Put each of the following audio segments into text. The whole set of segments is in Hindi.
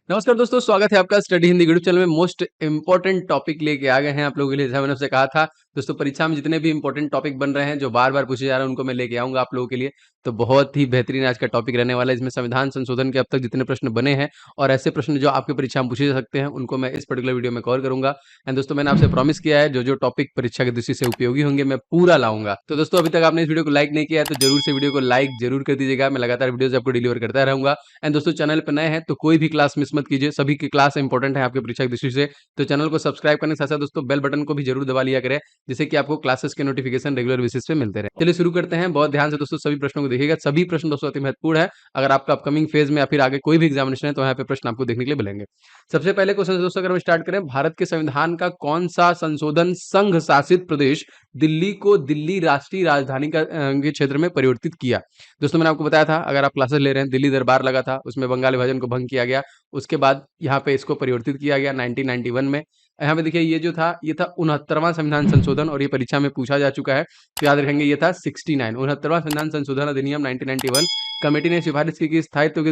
नमस्कार दोस्तों, स्वागत है आपका स्टडी हिंदी यूट्यूब चैनल में। मोस्ट इंपॉर्टेंट टॉपिक लेके आ गए हैं आप लोगों के लिए। जैसा मैंने आपसे कहा था दोस्तों, परीक्षा में जितने भी इंपॉर्टेंट टॉपिक बन रहे हैं जो बार बार पूछे जा रहे हैं उनको मैं लेके आऊंगा आप लोगों के लिए। तो बहुत ही बेहतरीन आज का टॉपिक रहने वाला है। इसमें संविधान संशोधन के अब तक जितने प्रश्न बने हैं और ऐसे प्रश्न जो आपकी परीक्षा में पूछे जा सकते हैं उनको मैं इस पर्टिकुलर वीडियो में कवर करूंगा। एंड दोस्तों, मैंने आपसे प्रॉमिस किया है जो जो टॉपिक परीक्षा की दृष्टि से उपयोगी होंगे मैं पूरा लाऊंगा। तो दोस्तों, अभी तक आपने इस वीडियो को लाइक नहीं किया है तो जरूर से वीडियो को लाइक जरूर कर दीजिएगा। मैं लगातार वीडियोज आपको डिलीवर करता रहूंगा। एंड दोस्तों, चैनल पर नए हैं तो कोई भी क्लास मिस मत कीजिए, सभी की क्लास इंपॉर्टेंट है आपकी परीक्षा की दृष्टि से। तो चैनल को सब्सक्राइब करने के साथ साथ दोस्तों बेल बटन को भी जरूर दबा लिया करें, जिससे कि आपको क्लासेस के नोटिफिकेशन रेगुलर बेसिस पे मिलते रहे। चलिए शुरू करते हैं। बहुत ध्यान से दोस्तों सभी प्रश्नों को देखिएगा। सभी प्रश्न दोस्तों अति महत्वपूर्ण है। अगर आपका अपकमिंग फेज में या फिर आगे कोई भी एग्जामिनेशन है तो यहाँ पे प्रश्न आपको देखने के लिए मिलेंगे। सबसे पहले क्वेश्चन दोस्तों अगर हम स्टार्ट करें, भारत के संविधान का कौन सा संशोधन संघ शासित प्रदेश दिल्ली को दिल्ली राष्ट्रीय राजधानी के क्षेत्र में परिवर्तित किया? दोस्तों, मैंने आपको बताया था, अगर आप क्लासेस ले रहे हैं, दिल्ली दरबार लगा था, उसमें बंगाल विभाजन को भंग किया गया। उसके बाद यहाँ पे इसको परिवर्तित किया गया 1991 में। यहाँ पे देखिए ये जो था ये था 69वां संविधान संशोधन और ये परीक्षा में पूछा जा चुका है। तो याद रखेंगे ये था 69 69वां संविधान संशोधन अधिनियम 1991। कमेटी ने सिफारिश की कि स्थायित्व की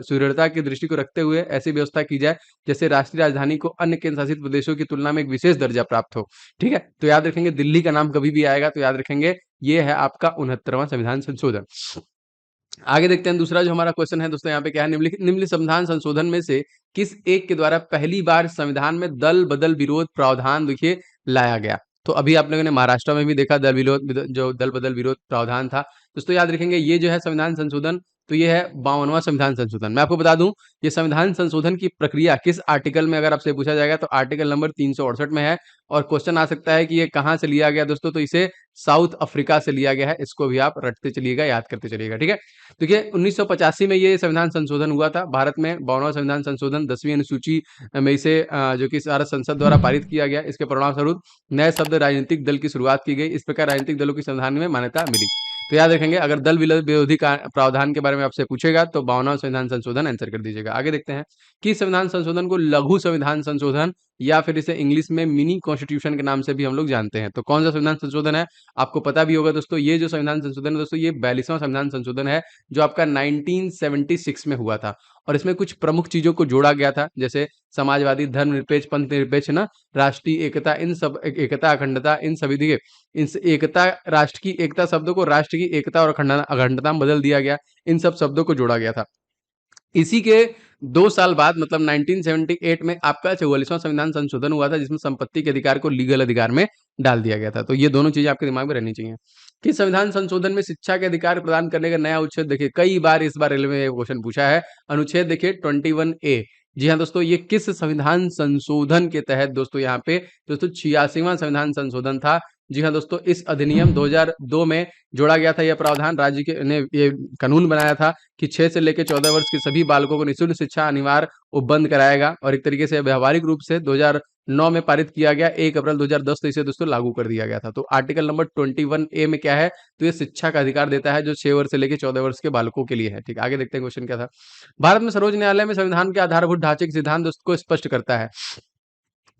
सुदृढ़ता की दृष्टि को रखते हुए ऐसी व्यवस्था की जाए जैसे राष्ट्रीय राजधानी को अन्य केंद्र शासित प्रदेशों की तुलना में एक विशेष दर्जा प्राप्त हो। ठीक है, तो याद रखेंगे दिल्ली का नाम कभी भी आएगा तो याद रखेंगे ये है आपका 69वां संविधान संशोधन। आगे देखते हैं दूसरा जो हमारा क्वेश्चन है दोस्तों, यहाँ पे क्या है, निम्नलिखित संविधान संशोधन में से किस एक के द्वारा पहली बार संविधान में दल बदल विरोध प्रावधान देखिए लाया गया? तो अभी आप लोगों ने महाराष्ट्र में भी देखा जो दल बदल विरोध प्रावधान था। दोस्तों याद रखेंगे ये जो है संविधान संशोधन, तो ये है 52वां संविधान संशोधन। मैं आपको बता दूं ये संविधान संशोधन की प्रक्रिया किस आर्टिकल में अगर आपसे पूछा जाएगा तो आर्टिकल नंबर 368 में है। और क्वेश्चन आ सकता है कि ये कहाँ से लिया गया दोस्तों, तो इसे साउथ अफ्रीका से लिया गया है। इसको भी आप रटते चलिएगा, याद करते चलिएगा। ठीक है, देखिए 1985 में ये संविधान संशोधन हुआ था भारत में। 52वां संविधान संशोधन 10वीं अनुसूची में इसे जो कि भारत संसद द्वारा पारित किया गया। इसके परिणाम स्वरूप नए शब्द राजनीतिक दल की शुरुआत की गई। इस प्रकार राजनीतिक दलों की संविधान में मान्यता मिली। तो याद रखेंगे अगर दल विरोधी प्रावधान के बारे में आपसे पूछेगा तो 52वां संविधान संशोधन आंसर कर दीजिएगा। आगे देखते हैं कि संविधान संशोधन को लघु संविधान संशोधन या फिर इसे इंग्लिश में मिनी कॉन्स्टिट्यूशन के नाम से भी हम लोग जानते हैं। तो कौन सा संविधान संशोधन है आपको पता भी होगा दोस्तों। ये जो संविधान संशोधन है दोस्तों ये 42वां संविधान संशोधन है जो आपका 1976 में हुआ था। और इसमें कुछ प्रमुख चीजों को जोड़ा गया था, जैसे समाजवादी, धर्मनिरपेक्ष, पंथ निरपेक्ष ना, राष्ट्रीय एकता, इन सब एकता, अखंडता, इन सभी देखिए इस एकता, राष्ट्र की एकता शब्दों को राष्ट्र की एकता और अखंडता में बदल दिया गया। इन सब शब्दों को जोड़ा गया था। इसी के 2 साल बाद मतलब 1978 में आपका 44वां संविधान संशोधन हुआ था जिसमें संपत्ति के अधिकार को लीगल अधिकार में डाल दिया गया था। तो ये दोनों चीजें आपके दिमाग में रहनी चाहिए कि संविधान संशोधन में शिक्षा के अधिकार प्रदान करने का नया अनुच्छेद देखिए कई बार इस बार रेलवे में क्वेश्चन पूछा है। अनुच्छेद देखिए 21A। जी हाँ दोस्तों, ये किस संविधान संशोधन के तहत दोस्तों यहाँ पे दोस्तों 86वां संविधान संशोधन था। जी हाँ दोस्तों, इस अधिनियम 2002 में जोड़ा गया था यह प्रावधान। राज्य के ने ये कानून बनाया था कि 6 से लेकर 14 वर्ष के सभी बालकों को निःशुल्क शिक्षा अनिवार्य उपबंध कराएगा। और एक तरीके से व्यवहारिक रूप से 2009 में पारित किया गया। 1 अप्रैल 2010 से इसे दोस्तों लागू कर दिया गया था। तो आर्टिकल नंबर 21A में क्या है, तो ये शिक्षा का अधिकार देता है जो 6 वर्ष से लेकर 14 वर्ष के बालकों के लिए है। ठीक, आगे देखते हैं क्वेश्चन क्या था। भारत में सर्वोच्च न्यायालय में संविधान के आधारभूत ढांचे के सिद्धांत दोस्तों को स्पष्ट करता है।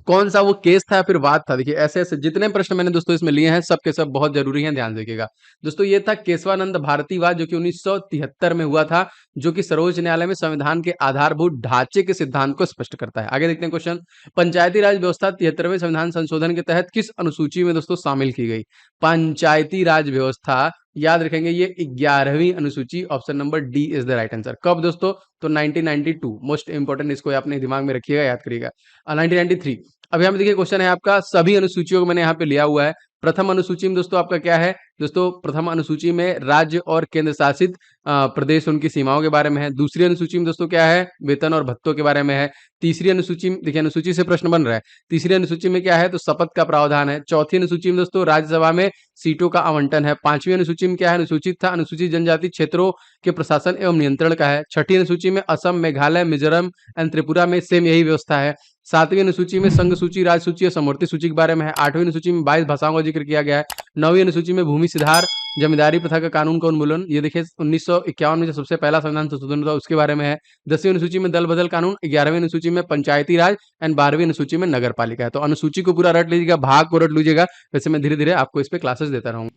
कौन सा वो केस था या फिर वाद था? देखिए ऐसे ऐसे जितने प्रश्न मैंने दोस्तों इसमें लिए हैं सब के सब बहुत जरूरी हैं, ध्यान देखिएगा दोस्तों। ये था केशवानंद भारती वाद जो कि 1973 में हुआ था, जो कि सर्वोच्च न्यायालय में संविधान के आधारभूत ढांचे के सिद्धांत को स्पष्ट करता है। आगे देखते हैं क्वेश्चन। पंचायती राज व्यवस्था 73वें संविधान संशोधन के तहत किस अनुसूची में दोस्तों शामिल की गई? पंचायती राज व्यवस्था याद रखेंगे ये 11वीं अनुसूची, option number D is the right answer. कब दोस्तों? तो 1992। मोस्ट इंपोर्टेंट, इसको अपने दिमाग में रखिएगा, याद करिएगा। 1993। अब यहाँ पे देखिए क्वेश्चन है आपका, सभी अनुसूचियों को मैंने यहाँ पे लिया हुआ है। प्रथम अनुसूची में दोस्तों आपका क्या है दोस्तों, प्रथम अनुसूची में राज्य और केंद्र शासित प्रदेश उनकी सीमाओं के बारे में है। दूसरी अनुसूची में दोस्तों क्या है, वेतन और भत्तों के बारे में है। तीसरी अनुसूची में देखिए अनुसूची से प्रश्न बन रहा है। तीसरी अनुसूची में क्या है, तो शपथ का प्रावधान है। चौथी अनुसूची में दोस्तों राज्यसभा में सीटों का आवंटन है। पांचवी अनुसूची में क्या है, अनुसूचित था अनुसूचित जनजाति क्षेत्रों के प्रशासन एवं नियंत्रण का है। छठी अनुसूची में असम, मेघालय, मिजोरम एंड त्रिपुरा में सेम यही व्यवस्था है। सातवीं अनुसूची में संघ सूची, राज सूची और समवर्ती सूची के बारे में है। आठवीं अनुसूची में 22 भाषाओं का जिक्र किया गया है। नौवीं अनुसूची में भूमि सुधार, जमींदारी प्रथा का कानून का उन्मूलन, ये देखिए 1951 में जो सबसे पहला संविधान संशोधन हुआ उसके बारे में है। 10वीं अनुसूची में दल बदल कानून, 11वीं अनुसूची में पंचायती राज एंड 12वीं अनुसूची में नगर पालिका है। तो अनुसूची को पूरा रट लीजिएगा, भाग को रट लीजिएगा। वैसे मैं धीरे धीरे आपको इस पे क्लासेस देता रहूंगा।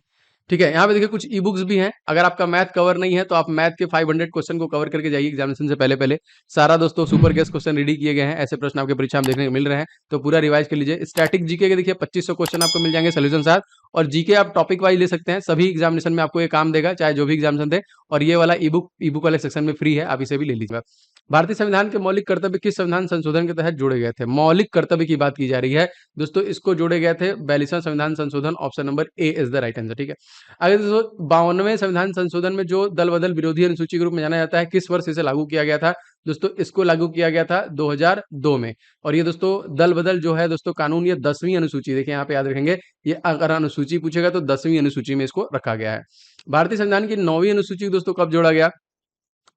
ठीक है, यहाँ पे देखिए कुछ ई बुक्स भी हैं। अगर आपका मैथ कवर नहीं है तो आप मैथ के 500 क्वेश्चन को कवर करके जाइए एग्जामिनेशन से पहले-पहले। सारा दोस्तों सुपर गेस्ट क्वेश्चन रेडी किए गए हैं, ऐसे प्रश्न आपके परीक्षा में देखने को मिल रहे हैं, तो पूरा रिवाइज कर लीजिए। स्टैटिक जीके के देखिए 2500 क्वेश्चन आपको मिल जाएंगे सॉल्यूशन साथ, और जीके आप टॉपिक वाइज ले सकते हैं, सभी एग्जामिनेशन में आपको ये काम देगा, चाहे जो भी एग्जामिनेशन दे। और ये वाला ई बुक वाले सेक्शन में फ्री है, आप इसे भी ले लीजिएगा। भारतीय संविधान के मौलिक कर्तव्य किस संविधान संशोधन के तहत जोड़े गए थे? मौलिक कर्तव्य की बात की जा रही है दोस्तों, इसको जोड़े गए थे 42वां संविधान संशोधन, option number A is the right answer. ठीक है, आगे दोस्तों 52वें संविधान संशोधन में जो दल बदल विरोधी अनुसूची के रूप में जाना जाता है, किस वर्ष इसे लागू किया गया था? दोस्तों इसको लागू किया गया था 2002 में। और ये दोस्तों दल बदल जो है दोस्तों कानून, ये 10वीं अनुसूची, देखिए यहाँ पे याद रखेंगे, ये अगर अनुसूची पूछेगा तो 10वीं अनुसूची में इसको रखा गया है। भारतीय संविधान की 9वीं अनुसूची दोस्तों कब जोड़ा गया?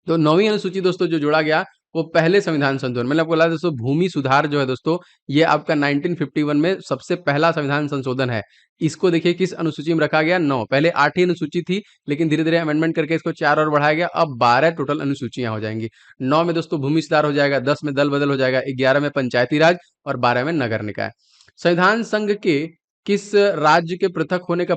तो 9वीं अनुसूची दोस्तों जो जोड़ा गया वो पहले संविधान संशोधन, मैंने आपको बोला दोस्तों भूमि सुधार जो है दोस्तों, ये आपका 1951 में सबसे पहला संविधान संशोधन है। इसको देखिए किस अनुसूची में रखा गया? 9। पहले 8 ही अनुसूची थी, लेकिन धीरे धीरे अमेंडमेंट करके इसको 4 और बढ़ाया गया, अब 12 टोटल अनुसूचियां हो जाएंगी। 9 में दोस्तों भूमि सुधार हो जाएगा, 10 में दल बदल हो जाएगा, 11 में पंचायती राज और 12 में नगर निकाय। संविधान संघ के किस राज्य के पृथक होने का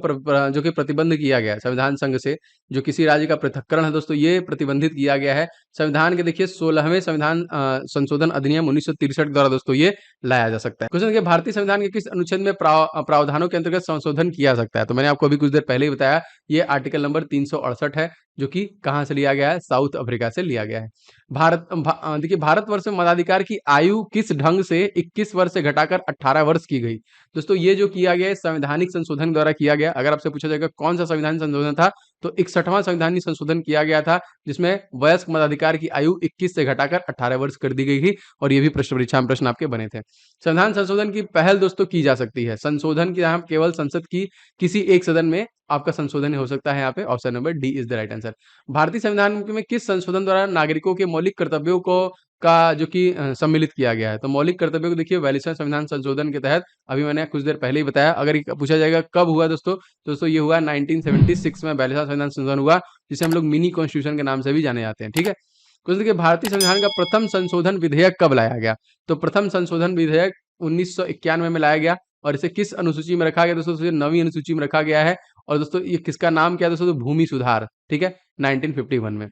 जो कि प्रतिबंध किया गया है संविधान संघ से, जो किसी राज्य का पृथक्करण है दोस्तों, ये प्रतिबंधित किया गया है संविधान के देखिए 16वें संविधान संशोधन अधिनियम 1963 द्वारा दोस्तों ये लाया जा सकता है। क्वेश्चन देखिए भारतीय संविधान के किस अनुच्छेद में प्रावधानों के अंतर्गत संशोधन किया सकता है? तो मैंने आपको अभी कुछ देर पहले ही बताया, ये आर्टिकल नंबर 368 है, जो कि कहां से लिया गया है? साउथ अफ्रीका से लिया गया है। देखिए भारतवर्ष में मताधिकार की आयु किस ढंग से 21 वर्ष से घटाकर 18 वर्ष की गई? दोस्तों ये जो किया गया है संवैधानिक संशोधन द्वारा किया गया। अगर आपसे पूछा जाएगा कौन सा संविधान संशोधन था, तो 61वां संवैधानिक संशोधन किया गया था, जिसमें वयस्क मताधिकार की आयु 21 से घटाकर 18 वर्ष कर दी गई थी, और ये भी प्रश्न परीक्षा में प्रश्न आपके बने थे। संविधान संशोधन की पहल दोस्तों की जा सकती है, संशोधन की यहाँ केवल संसद की किसी एक सदन में आपका संशोधन हो सकता है, यहाँ पे option number D is the right answer. भारतीय संविधान में किस संशोधन द्वारा नागरिकों के मौलिक कर्तव्यों को का जो कि सम्मिलित किया गया है? तो मौलिक कर्तव्यों को देखिए 42वें संविधान संशोधन के तहत, अभी मैंने कुछ देर पहले ही बताया। अगर ये पूछा जाएगा कब हुआ दोस्तों, तो दोस्तों ये हुआ 1976 में 42वां संविधान संशोधन हुआ, जिसे हम लोग मिनी कॉन्स्टिट्यूशन के नाम से भी जाने जाते हैं। ठीक है, क्वेश्चन देखिए भारतीय संविधान का प्रथम संशोधन विधेयक कब लाया गया? तो प्रथम संशोधन विधेयक 1991 में लाया गया, और इसे किस अनुसूची में रखा गया दोस्तों? 9वीं अनुसूची में रखा गया है। और दोस्तों ये किसका नाम क्या है दोस्तों? तो भूमि सुधार। ठीक है, 1951 में।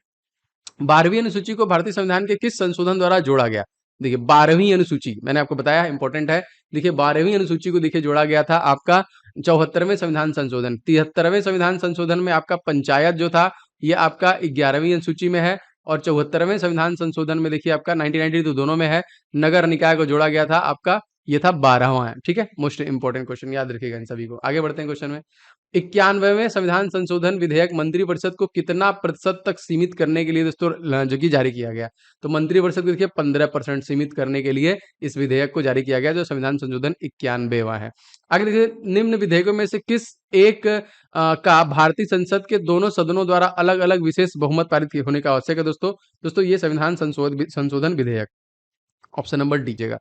12वीं अनुसूची को भारतीय संविधान के किस संशोधन द्वारा जोड़ा गया? देखिए 12वीं अनुसूची मैंने आपको बताया इंपॉर्टेंट है। देखिए 12वीं अनुसूची को देखिए जोड़ा गया था आपका 74वें संविधान संशोधन। 73वें संविधान संशोधन में आपका पंचायत जो था, ये आपका 11वीं अनुसूची में है, और 74वें संविधान संशोधन में देखिए आपका 1990 तो दोनों में है, नगर निकाय को जोड़ा गया था आपका, ये था 12वां है। ठीक है, मोस्ट इंपॉर्टेंट क्वेश्चन याद रखिएगा इन सभी को। आगे बढ़ते हैं क्वेश्चन में। 91वें संविधान संशोधन विधेयक मंत्रिपरिषद को कितना प्रतिशत तक सीमित करने के लिए दोस्तों जो कि जारी किया गया? तो मंत्रिपरिषद को देखिए 15% सीमित करने के लिए इस विधेयक को जारी किया गया, जो संविधान संशोधन 91वां है। आगे देखिए निम्न विधेयकों में से किस एक का भारतीय संसद के दोनों सदनों द्वारा अलग अलग विशेष बहुमत पारित होने का आवश्यक है दोस्तों? दोस्तों ये संविधान संशोधन विधेयक, ऑप्शन नंबर दीजिएगा।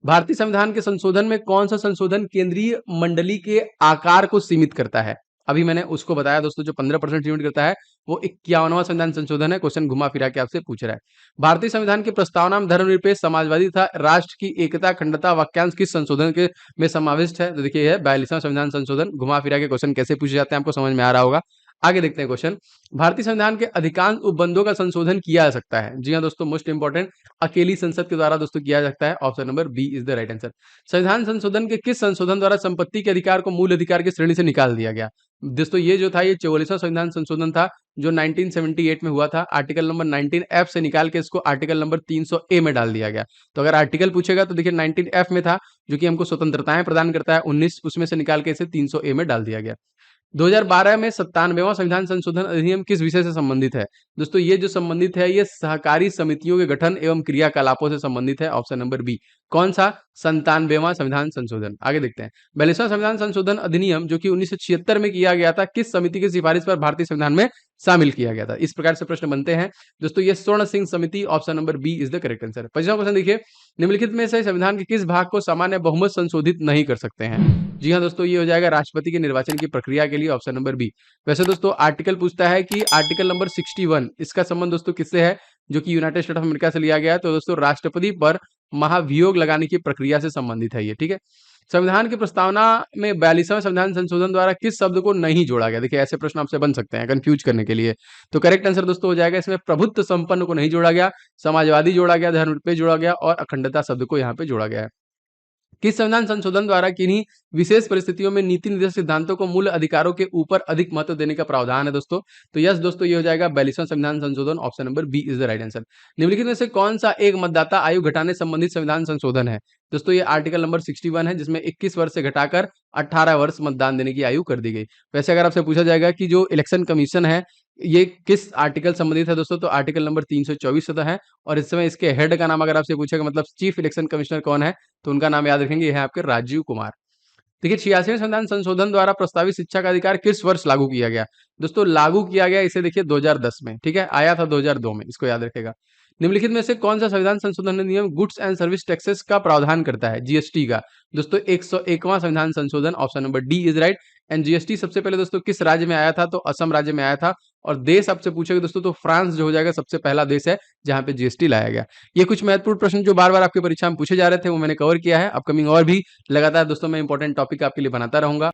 भारतीय संविधान के संशोधन में कौन सा संशोधन केंद्रीय मंडली के आकार को सीमित करता है? अभी मैंने उसको बताया दोस्तों, जो 15% सीमित करता है वो 51वां संविधान संशोधन है। क्वेश्चन घुमा फिरा के आपसे पूछ रहा है। भारतीय संविधान की प्रस्तावना में धर्मनिरपेक्ष, समाजवादी तथा राष्ट्र की एकता, अखंडता वाक्यांश किस संशोधन के में समाविष्ट है? तो देखिए यह 42वां संविधान संशोधन। घुमा फिरा के क्वेश्चन कैसे पूछे जाते हैं आपको समझ में आ रहा होगा। आगे देखते हैं क्वेश्चन। भारतीय संविधान के अधिकांश उपबंधों का संशोधन किया जा सकता है। जी हाँ दोस्तों, मोस्ट इंपॉर्टेंट, अकेली संसद के द्वारा दोस्तों किया जा सकता है। Option number B is the right answer. संविधान संशोधन के किस संशोधन द्वारा संपत्ति के अधिकार को मूल अधिकार की श्रेणी से निकाल दिया गया? दोस्तों ये जो था, ये 44वां संविधान संशोधन था, जो 1978 में हुआ था। आर्टिकल नंबर 19F से निकाल के इसको आर्टिकल नंबर 300A में डाल दिया गया। तो अगर आर्टिकल पूछेगा तो देखिए 19F में था, जो कि हमको स्वतंत्रताएं प्रदान करता है, 19 उसमें से निकाल के इसे 300A में डाल दिया गया। 2012 में 97वां संविधान संशोधन अधिनियम किस विषय से संबंधित है? दोस्तों ये जो संबंधित है, ये सहकारी समितियों के गठन एवं क्रियाकलापों से संबंधित है। Option number B. कौन सा? 97वां संविधान संशोधन। आगे देखते हैं। 42वां संविधान संशोधन अधिनियम जो कि 1976 में किया गया था, किस समिति की सिफारिश पर भारतीय संविधान में शामिल किया गया था? इस प्रकार से प्रश्न बनते हैं दोस्तों। ये स्वर्ण सिंह समिति, option number B is the correct answer. 25वां क्वेश्चन देखिए, निम्नलिखित में से संविधान के किस भाग को सामान्य बहुमत संशोधित नहीं कर सकते हैं? जी हाँ दोस्तों, ये हो जाएगा राष्ट्रपति के निर्वाचन की प्रक्रिया के लिए, ऑप्शन नंबर बी। वैसे दोस्तों आर्टिकल पूछता है कि आर्टिकल नंबर 61 इसका संबंध दोस्तों किससे है, जो कि यूनाइटेड स्टेट ऑफ अमेरिका से लिया गया है। तो दोस्तों राष्ट्रपति पर महाभियोग लगाने की प्रक्रिया से संबंधित है ये। ठीक है, संविधान की प्रस्तावना में 42वें संविधान संशोधन द्वारा किस शब्द को नहीं जोड़ा गया? देखिए ऐसे प्रश्न आपसे बन सकते हैं कंफ्यूज करने के लिए। तो करेक्ट आंसर दोस्तों हो जाएगा इसमें प्रभुत्व संपन्न को नहीं जोड़ा गया, समाजवादी जोड़ा गया, धर्मनिरपेक्ष जोड़ा गया और अखंडता शब्द को यहाँ पे जोड़ा गया है। किस संविधान संशोधन द्वारा किन्हीं विशेष परिस्थितियों में नीति निर्देश सिद्धांतों को मूल अधिकारों के ऊपर अधिक महत्व देने का प्रावधान है दोस्तों? तो यस दोस्तों ये हो जाएगा 42वां संविधान संशोधन, option number B is the right answer. निम्नलिखित में से कौन सा एक मतदाता आयु घटाने संबंधित संविधान संशोधन है? दोस्तों ये आर्टिकल नंबर 61 है जिसमें 21 वर्ष से घटाकर 18 वर्ष मतदान देने की आयु कर दी गई। वैसे अगर आपसे पूछा जाएगा कि जो इलेक्शन कमीशन है ये किस आर्टिकल संबंधित है दोस्तों, तो आर्टिकल नंबर 324 होता है और इस समय इसके हेड का नाम अगर आपसे पूछेगा मतलब चीफ इलेक्शन कमिश्नर कौन है, तो उनका नाम याद रखेंगे, ये है आपके राजीव कुमार। देखिए 86वें संविधान संशोधन द्वारा प्रस्तावित शिक्षा का अधिकार किस वर्ष लागू किया गया? दोस्तों लागू किया गया इसे देखिए 2010 में, ठीक है? आया था 2002 में, इसको याद रखेगा। निम्नलिखित में से कौन सा संविधान संशोधन नियम गुड्स एंड सर्विस टैक्सेस का प्रावधान करता है? जीएसटी का। दोस्तों 101वां संविधान संशोधन, option number D is right. And GST सबसे पहले दोस्तों किस राज्य में आया था? तो असम राज्य में आया था। और देश आपसे पूछेगा दोस्तों तो फ्रांस जो हो जाएगा सबसे पहला देश है जहां पे जीएसटी लाया गया। ये कुछ महत्वपूर्ण प्रश्न जो बार बार आपकी परीक्षा में पूछे जा रहे थे वो मैंने कवर किया है। अपकमिंग और भी लगातार दोस्तों मैं इंपॉर्टेंट टॉपिक आपके लिए बनाता रहूंगा।